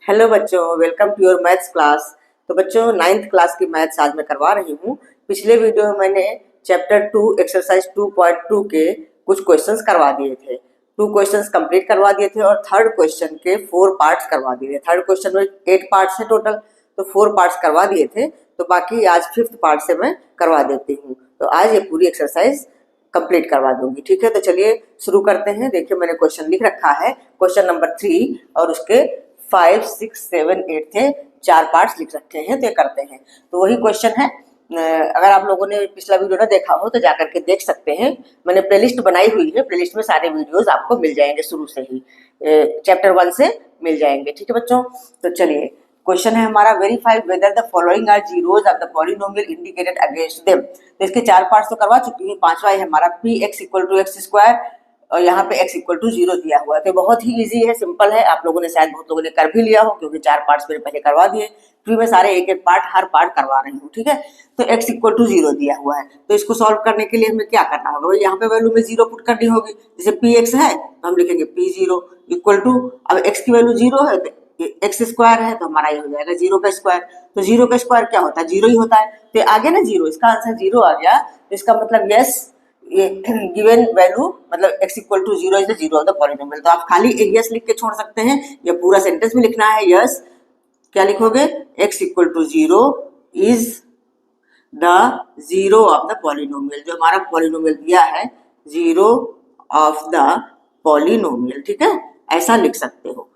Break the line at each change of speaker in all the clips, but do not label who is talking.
Hello बच्चों, welcome to your maths class. तो बच्चों, 9th क्लास की मैथ्स आज मैं करवा रही हूँ। पिछले वीडियो में मैंने चैप्टर 2 एक्सरसाइज 2.2 के कुछ क्वेश्चंस करवा दिए थे। 2 क्वेश्चंस कंप्लीट करवा दिए थे और थर्ड क्वेश्चन के 4 पार्ट्स करवा दिए थे। थर्ड क्वेश्चन में 8 पार्ट्स है टोटल, तो 4 पार्ट्स करवा दिए थे। तो बाकी आज 5th पार्ट से मैं करवा देती हूँ। तो आज ये पूरी एक्सरसाइज कंप्लीट करवा दूंगी। ठीक है, तो चलिए शुरू करते हैं। देखिए, मैंने क्वेश्चन लिख रखा है, क्वेश्चन नंबर 3, और उसके 5, 6, 7, 8 थे, 4 पार्ट्स लिख रखे हैं। तो ये करते हैं। तो वही क्वेश्चन है। अगर आप लोगों ने पिछला वीडियो ना देखा हो तो जाकर के देख सकते हैं। मैंने प्लेलिस्ट बनाई हुई है, प्लेलिस्ट में सारे वीडियोस आपको मिल जाएंगे, शुरू से ही चैप्टर 1 से मिल जाएंगे। ठीक है बच्चों, तो चलिए क्वेश्चन है हमारा, verify whether the following are zeros of the polynomial indicated against them. तो इसके 4 पार्ट्स तो करवा चुकी हूँ। 5वां है हमारा p x equal to x square, और यहाँ पे x इक्वल टू 0 दिया हुआ है। तो बहुत ही इजी है, सिंपल है। आप लोगों ने शायद बहुत लोगों ने कर भी लिया हो, क्योंकि 4 पार्ट्स मैंने पहले करवा दिए। फिर मैं सारे एक एक पार्ट हर पार्ट करवा रही हूँ। ठीक है, तो x इक्वल टू 0 दिया हुआ है। तो इसको सॉल्व करने के लिए हमें क्या करना होगा? यहाँ पे वैल्यू में 0 पुट करनी होगी। जैसे पी एक्स है तो हम लिखेंगे p0 इक्वल टू, अब x की वैल्यू 0 है तो एक्स स्क्वायर है, तो हमारा ये हो जाएगा 0 का स्क्वायर। तो 0 का स्क्वायर क्या होता है? 0 ही होता है। तो आ गया ना 0, इसका आंसर 0 आ गया। तो इसका मतलब यस, ये गिवन वैल्यू मतलब x equal to 0 is the 0 of the polynomial. तो आप खाली यस लिख के छोड़ सकते हैं, या पूरा सेंटेंस में लिखना है यस। क्या लिखोगे? x equal to 0 is the 0 of the polynomial. जो हमारा पॉलिनोमियल दिया है, 0 ऑफ द पॉलिनोमियल। ठीक है, ऐसा लिख सकते हो।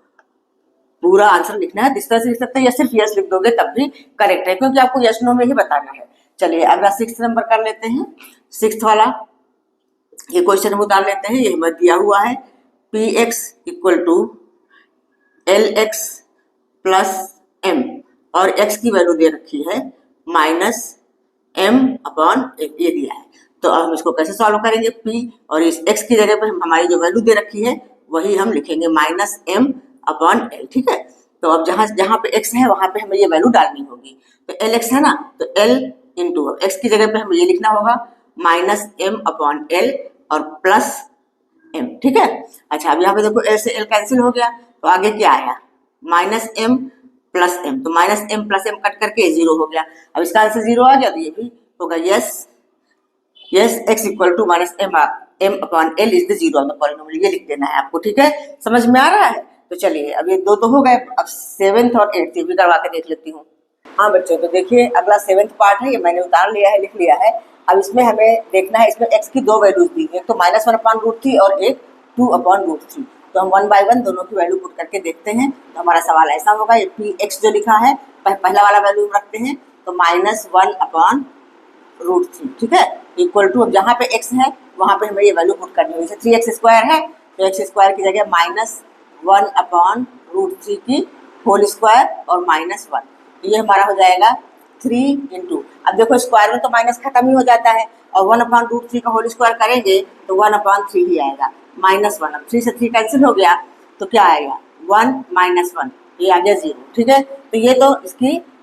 पूरा आंसर लिखना है, इस तरह से लिख सकते हैं, या सिर्फ यस लिख दोगे तब भी करेक्ट है, क्योंकि आपको यस नो में ही बताना है। चलिए अगला 6 नंबर कर लेते हैं। 6 वाला ये क्वेश्चन हम उतार लेते हैं। ये हमें दिया हुआ है p x equal to l x plus m, और एक्स की वैल्यू दे रखी है माइनस एम अपॉन ये दिया है। तो अब हम इसको कैसे सॉल्व करेंगे? पी और इस एक्स की जगह पे हमारी जो वैल्यू दे रखी है वही हम लिखेंगे माइनस एम अपॉन एल। ठीक है, तो अब जहां जहां पे एक्स है वहां पे हमें ये वैल्यू डालनी होगी। तो एल एक्स है ना, तो एल इंटू एक्स की जगह पे हमें ये लिखना होगा माइनस एम अपॉन एल और प्लस एम। ठीक है, अच्छा अब यहाँ पे देखो एल से एल कैंसिल हो गया, तो आगे क्या आया? Minus M plus M. तो minus M plus M cut करके 0 हो गया। अब इसका आंसर 0 आ गया, तो ये भी होगा yes, yes x equal to minus m m upon l is the 0 of the polynomial. ये लिख देना है आपको। ठीक है, समझ में आ रहा है? तो चलिए अब ये 2 तो हो गए, अब 7th और 8th भी करवा के देख लेती हूँ। हाँ बच्चों, तो देखिए अगला 7th पार्ट है, ये मैंने उतार लिया है, लिख लिया है। अब इसमें हमें देखना है, इसमें x की 2 वैल्यूज दी है, तो -1 अपॉन √3 और एक 2 अपॉन √3। तो हम 1 बाय 1 दोनों की वैल्यू पुट करके देखते हैं। तो हमारा सवाल ऐसा होगा, ये पी एक्स जो लिखा है पहला वाला वैल्यू हम रखते हैं, तो -1 अपॉन √3। ठीक है, इक्वल टू, अब जहाँ पे x है वहाँ पे हमें ये वैल्यू पुट करनी होगी। जैसे 3x स्क्वायर है तो x स्क्वायर की जगह -1 अपॉन √3 की होल स्क्वायर और -1। ये हमारा हो जाएगा 3 इंटू, अब देखो स्क्वायर में तो माइनस खत्म ही हो जाता है, और 1 अपॉन √3 का होल स्क्वायर करेंगे तो 1 अपॉन 3 ही आएगा, -1। अब 3 से 3 कैंसिल हो गया, तो क्या आएगा? 1 -1, ये आ गया 0। ठीक है, तो ये तो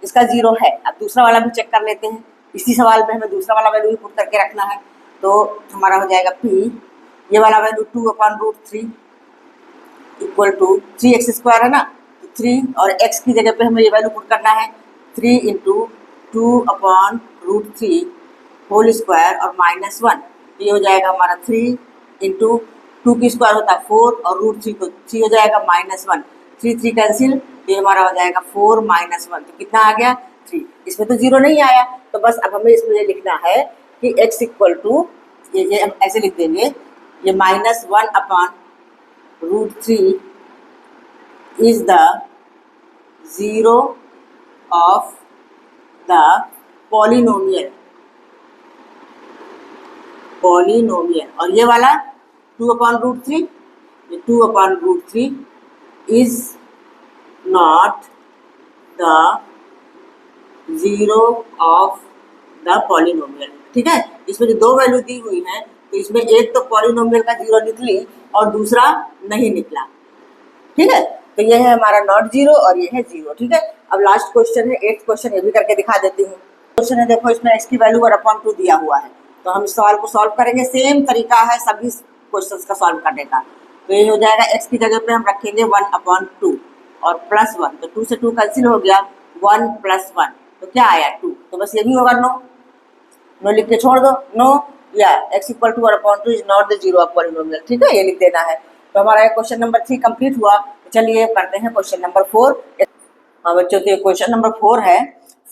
इसका 0 है। अब दूसरा वाला भी चेक कर लेते हैं। इसी सवाल में हमें दूसरा वाला वैल्यू भी पुट करके रखना है। तो हमारा हो जाएगा पी, ये वाला value 2 upon √3 equal to 3x square है ना, 3 और x की जगह पे हमें ये वैल्यू पुट करना है 3 इंटू 2 अपॉन √3 होल स्क्वायर और -1। ये हो जाएगा हमारा 3 इंटू 2 की स्क्वायर होता है 4 और √3 को 3 हो जाएगा -1। 3 कैंसिल, ये हमारा हो जाएगा 4 -1। तो कितना आ गया? 3। इसमें तो 0 नहीं आया, तो बस अब हमें इसमें ये लिखना है कि x इक्वल टू, ये हम ऐसे लिख देंगे, ये -1 upon √3 is the 0 of the polynomial। और ये वाला 2 अपॉन √3, ये 2 upon √3 is not the 0 of the polynomial। ठीक है, इसमें जो 2 वैल्यू दी हुई है, तो इसमें एक तो पॉलिनोमियल का 0 निकली और दूसरा नहीं निकला। ठीक है, तो ये है हमारा नॉट 0 और ये है 0। ठीक है, अब लास्ट क्वेश्चन है 8th क्वेश्चन, ये भी करके दिखा देती हूँ। क्वेश्चन है, देखो इसमें x की वैल्यू 1/2 दिया हुआ है, तो हम इस सवाल को सॉल्व करेंगे। सेम तरीका है सभी क्वेश्चंस का सॉल्व करने का। तो ये हो जाएगा, x की जगह पे हम रखेंगे 1/2 और +1, तो 2 से 2 कैंसिल हो गया, 1 + 1 तो क्या आया 2, तो बस ये भी होगा नो, नो लिख के छोड़ दो, नो या x equal to 1/2 is not the zero of polynomial, ठीक है, ये लिख देना है। तो हमारा क्वेश्चन नंबर 3 कंप्लीट हुआ। चलिए करते हैं क्वेश्चन नंबर 4। हाँ बच्चों, तो ये क्वेश्चन नंबर 4 है,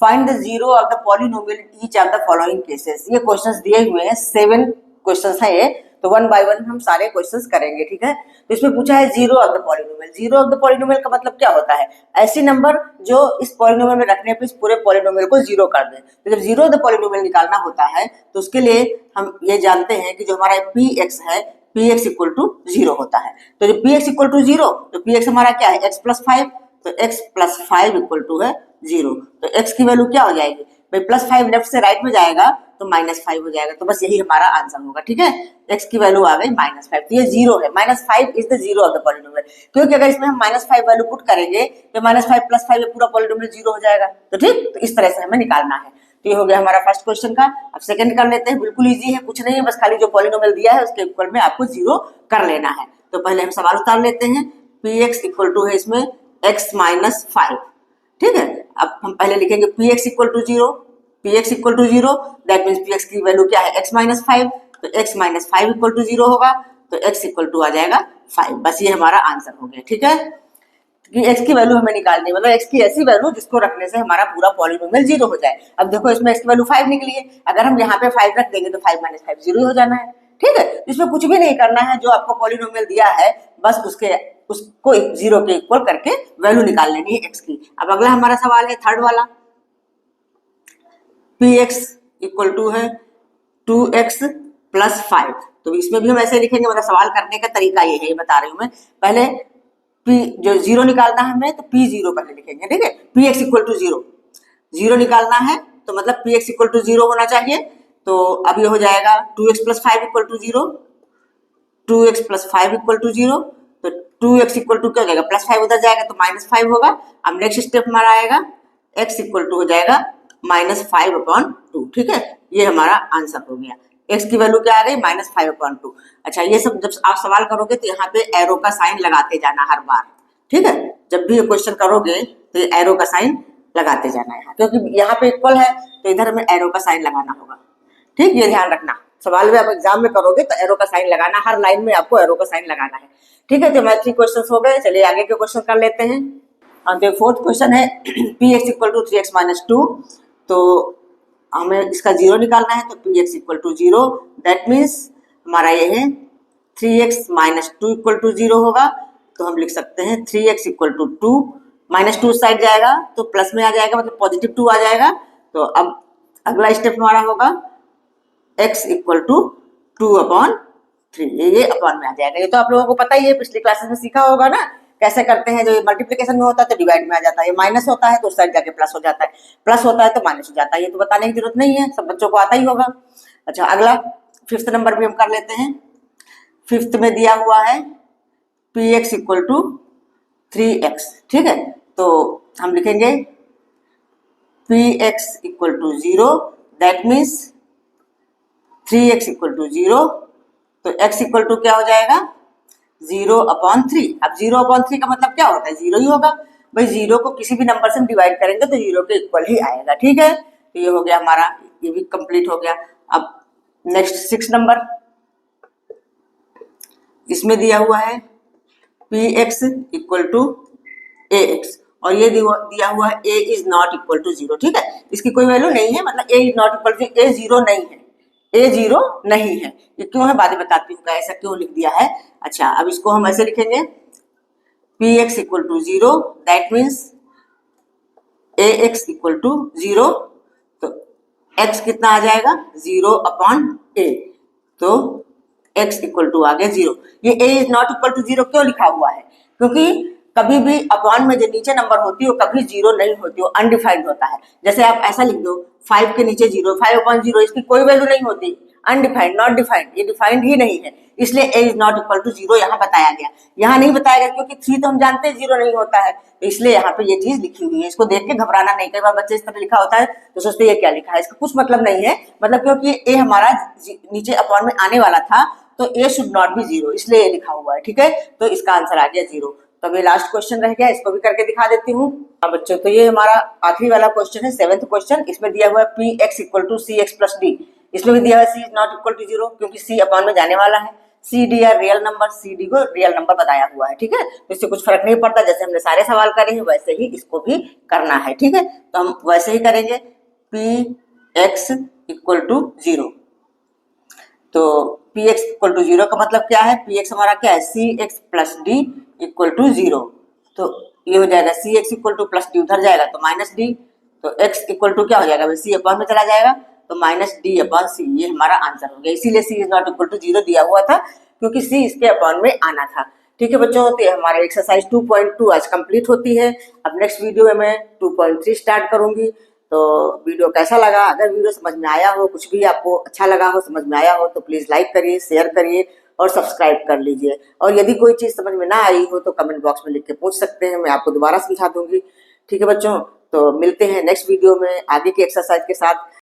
find the zero of the polynomial in each of the following cases. ये क्वेश्चंस दिए हुए हैं, 7 क्वेश्चंस हैं ये, तो 1 बाय 1 हम सारे क्वेश्चंस करेंगे, ठीक है। तो इसमें पूछा है zero of the polynomial. Zero of the polynomial का मतलब क्या होता है, ऐसी नंबर जो इस पॉलिनोमियल में रखने पे इस पूरे पॉलिनोमियल को जीरो कर दे। तो जब जीरो ऑफ द पॉलिनोमियल निकालना होता है तो उसके लिए हम ये जानते हैं कि जो हमारा px है, px इक्वल टू 0 होता है। तो जब px इक्वल टू 0, तो px हमारा क्या है, x + 5, तो x + 5 इक्वल टू है 0। तो x की वैल्यू क्या हो जाएगी भाई, +5 लेफ्ट से राइट में जाएगा तो -5 हो जाएगा, तो बस यही हमारा आंसर होगा, ठीक है। x की वैल्यू आ गई -5, तो ये 0 है, -5 is the zero of the polynomial. क्योंकि अगर इसमें हम -5 वैल्यू पुट करेंगे तो -5 + 5 ये पूरा पॉलिनोमियल 0 हो जाएगा, तो ठीक, तो इस तरह से हमें निकालना है। तो ये हो गया हमारा फर्स्ट क्वेश्चन का। अब सेकंड कर लेते हैं, बिल्कुल इजी है, कुछ नहीं है, बस खाली जो पॉलिनोमियल दिया है उसके इक्वल में आपको 0 कर लेना है। तो पहले हम सवाल उतार लेते हैं, px इक्वल टू है इसमें x - 5, ठीक है। अब हम पहले लिखेंगे px equal to 0, px equal to 0, that means px की वैल्यू क्या है, x - 5, तो x - 5 इक्वल टू 0 होगा, तो x इक्वल टू आ जाएगा 5। बस ये हमारा आंसर हो गया, ठीक है, कि x की वैल्यू हमें निकालनी है, मतलब x की ऐसी वैल्यू जिसको रखने से हमारा पूरा पॉलिनोमियल 0 हो जाए। अब देखो इसमें x की वैल्यू 5 निकली है, अगर हम यहाँ पे 5 रख देंगे तो 5 - 5 0 हो जाना है, ठीक है। इसमें कुछ भी नहीं करना है, जो आपको पॉलिनोमियल दिया है बस उसको 0 के इक्वल करके वैल्यू निकाल लेनी है x की। अब अगला हमारा सवाल है थर्ड वाला, px इक्वल टू है 2x + 5, तो इसमें भी हम ऐसे लिखेंगे, मतलब सवाल करने का तरीका ये है, ये बता रही हूँ मैं। पहले p जो 0 निकालना है हमें, तो p0 पहले लिखेंगे, ठीक है। px इक्वल टू 0, 0 निकालना है तो मतलब px इक्वल टू 0 होना चाहिए। तो अब ये हो जाएगा 2x + 5 equal to 0, 2x + 5 equal to 0, तो 2x इक्वल टू क्या हो जाएगा, +5 उधर जाएगा तो -5 होगा। अब नेक्स्ट स्टेप हमारा आएगा, x इक्वल टू हो जाएगा -5/2, ठीक है। ये हमारा आंसर हो गया, x की वैल्यू क्या आ गई, -5/2। अच्छा, ये सब जब आप सवाल करोगे तो यहाँ पे एरो का साइन लगाते जाना हर बार, ठीक है। जब भी ये क्वेश्चन करोगे तो ये एरो का साइन लगाते जाना है, क्योंकि यहाँ पे इक्वल है तो इधर हमें एरो का साइन लगाना होगा, ठीक, ये ध्यान रखना। सवाल में आप एग्जाम में करोगे तो एरो का साइन लगाना, हर लाइन में आपको एरो का साइन लगाना है, ठीक है। तो हमारे 3 क्वेश्चन हो गए। चलिए आगे के क्वेश्चन कर लेते हैं। तो फोर्थ क्वेश्चन है px इक्वल टू 3x - 2, तो हमें इसका 0 निकालना है, तो px equal to 0, that means हमारा ये है 3x - 2 इक्वल टू 0 होगा। तो हम लिख सकते हैं 3x इक्वल टू 2, -2 साइड जाएगा तो प्लस में आ जाएगा, मतलब पॉजिटिव 2 आ जाएगा। तो अब अगला स्टेप हमारा होगा x इक्वल टू 2/3, ये अपॉन में आ जाएगा। ये तो आप लोगों को पता ही है, पिछली क्लासेस में सीखा होगा ना कैसे करते हैं। जो मल्टीप्लिकेशन में होता है तो डिवाइड में आ जाता है, ये माइनस होता है तो उस साइड जाके प्लस हो जाता है, प्लस होता है तो माइनस हो जाता है, ये तो बताने की जरूरत नहीं है, सब बच्चों को आता ही होगा। अच्छा, अगला 5th नंबर भी हम कर लेते हैं। 5th में दिया हुआ है px इक्वल टू 3x, ठीक है। तो हम लिखेंगे px equal to 0, that means 3x equal to 0, तो x इक्वल टू क्या हो जाएगा, 0/3। अब 0/3 का मतलब क्या होता है, 0 ही होगा भाई। 0 को किसी भी नंबर से हम डिवाइड करेंगे तो 0 के इक्वल ही आएगा, ठीक है। तो ये हो गया हमारा, ये भी कंप्लीट हो गया। अब नेक्स्ट 6 नंबर, इसमें दिया हुआ है px इक्वल टू ax, और ये दिया हुआ है a is not equal to 0, ठीक है। इसकी कोई वैल्यू नहीं है, मतलब a is not equal to, a 0 नहीं है, a 0 नहीं है। ये क्यों है बाद में बताती हूँ ऐसा क्यों लिख दिया है। अच्छा, अब इसको हम ऐसे लिखेंगे px equal to 0, that means ax equal to 0, तो x कितना आ जाएगा, 0/a, तो x इक्वल टू आ गया 0। ये a is not equal to 0 क्यों लिखा हुआ है, क्योंकि कभी भी अपॉन में जो नीचे नंबर होती है वो कभी 0 नहीं होती, वो अनडिफाइंड होता है। जैसे आप ऐसा लिख दो 5 के नीचे 0, 5/0, इसकी कोई वैल्यू नहीं होती, अनडिफाइंड, नॉट डिफाइंड, ये डिफाइंड ही नहीं है, इसलिए a is not equal to 0 यहाँ बताया गया। यहाँ नहीं बताया गया क्योंकि 3 तो हम जानते हैं 0 नहीं होता है, तो इसलिए यहाँ पे ये चीज लिखी हुई है। इसको देख के घबराना नहीं, कई बार बच्चे इस तरह लिखा होता है तो सोचते ये क्या लिखा है, इसका कुछ मतलब नहीं है। मतलब क्योंकि a हमारा नीचे अपॉन में आने वाला था तो a शुड नॉट बी 0, इसलिए ये लिखा हुआ है, ठीक है। तो इसका आंसर आ गया 0। तो अभी लास्ट क्वेश्चन रह गया, इसको भी करके दिखा देती हूँ। हाँ बच्चों, तो ये हमारा आखिरी वाला क्वेश्चन है, 7th क्वेश्चन। इसमें दिया हुआ है p x equal to c x plus d. इसमें भी दिया हुआ है c is not equal to 0, क्योंकि सी अपॉन में जाने वाला है। C d are real number, c d को रियल नंबर बताया हुआ है, ठीक है। तो इससे कुछ फर्क नहीं पड़ता, जैसे हमने सारे सवाल करे हैं वैसे ही इसको भी करना है, ठीक है। तो हम वैसे ही करेंगे, पी एक्स इक्वल टू 0। तो पी एक्स इक्वल टू 0 का मतलब क्या है, पी एक्स हमारा क्या है, C x plus D equal to 0। तो ये हो जाएगा C X equal to plus D, उधर जाएगा तो माइनस डी, तो एक्स इक्वल टू क्या हो जाएगा, सी अपॉन में चला जाएगा तो माइनस डी अपॉन सी। ये हमारा आंसर हो गया। इसीलिए सी इज नॉट इक्वल टू 0 दिया हुआ था, क्योंकि सी इसके अपॉन में आना था, ठीक है बच्चों। तो हमारे एक्सरसाइज 2.2 आज कंप्लीट होती है। अब नेक्स्ट वीडियो में मैं 2.3 स्टार्ट करूंगी। तो वीडियो कैसा लगा, अगर वीडियो समझ में आया हो, कुछ भी आपको अच्छा लगा हो, समझ में आया हो, तो प्लीज़ लाइक करिए, शेयर करिए और सब्सक्राइब कर लीजिए। और यदि कोई चीज़ समझ में ना आई हो तो कमेंट बॉक्स में लिख के पूछ सकते हैं, मैं आपको दोबारा समझा दूंगी, ठीक है बच्चों। तो मिलते हैं नेक्स्ट वीडियो में आगे के एक्सरसाइज के साथ।